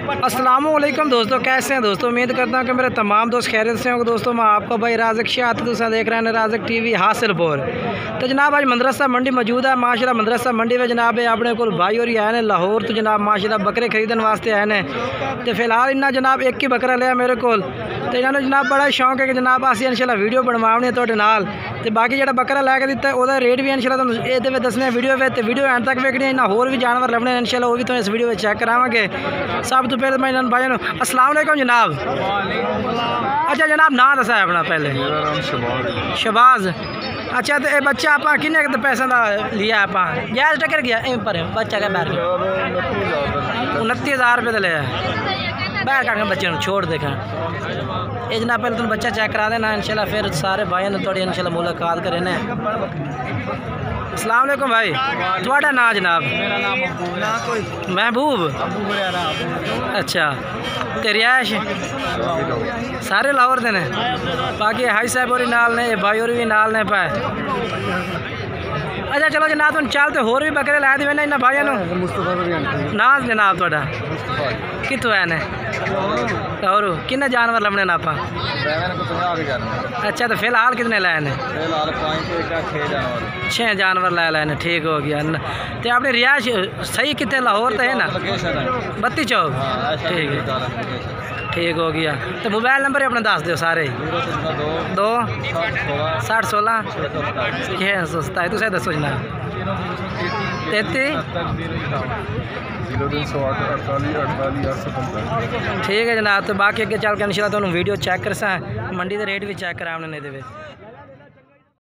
अस्सलामुअलैकुम दोस्तों, कैसे हैं दोस्तों। उम्मीद करता हूँ कि मेरे तमाम दोस्त खैरियत से होंगे। दोस्तों मैं आपका भाई राज़िक शाह तुसा देख रहे हैं राज़िक टीवी हासिलपुर। तो जनाब आज मदरसा मंडी मौजूद है। माशाल्लाह मदरसा मंडी में जनाब अपने को भाई और आए ने लाहौर तो जनाब माशाल्लाह बकरे खरीदने वास्ते आए ने। तो फिलहाल इन्हें जनाब एक ही बकरा लिया मेरे को। तो इन्होंने जनाब बड़ा शौक है कि जनाब असीं इंशाल्लाह वीडियो बनवानी तुहाडे नाल। तो बाकी जो बकरा लैके दिता है वह रेट भी इंशाल्लाह तुहानूं ये दसने वीडियो में। तो वीडियो एंड तक वेखनी। इन्हें होर भी जानवर लभने इंशाल्लाह वो भी तुहानूं इस वीडियो में चेक करावांगे। सब तो पहले मैं इन्होंने भाई अस्सलाम वालेकुम जनाब। अच्छा जनाब ना दसा है अपना पहले। मेरा नाम शबाज। अच्छा तो ये बच्चा आप किन्ने पैसों का लिया आप गैस टक्कर गया पर बच्चा क्या बैठ 29,000 रुपये का लिया बैठ कर बच्चे छोड़ देखा। ये जनाब पहले तुम बच्चा चेक करा देना इंशाल्लाह, फिर सारे भाई ने थोड़ी इंशाल्लाह मुलाकात करें। अस्सलाम वालेकुम भाई, थोड़ा नाम जनाब? मेरा नाम महबूब। अच्छा ते रिहायश सारे लाहौर दे ने? बाकी हाई साहब और नाल ने, भाई और भी नाल ने पाए। अच्छा चलो जनाब तुम चल तो होर भी बकरे लै देवे इन्होंने भाइयों ना जनाब थोड़ा कितों है ने और किन्ने जानवर लभने ना आप? अच्छा तो फिलहाल कितने लाए ने? 6 जानवर लै लाए ने। ठीक हो गया। तो अपनी रिहायश सही कितने लाहौर तो है ना? 32 चौक। ठीक है, ठीक हो गया। तो मोबाइल नंबर अपना दस दो सारे। 2 60 16 627 तुम दसो जनाब। 33 ठीक है जनाब। तो बाकी अगे चल के इंशाल्लाह तुहानूं वीडियो चेक कर सा मंडी के रेट भी चेक करा उन्होंने।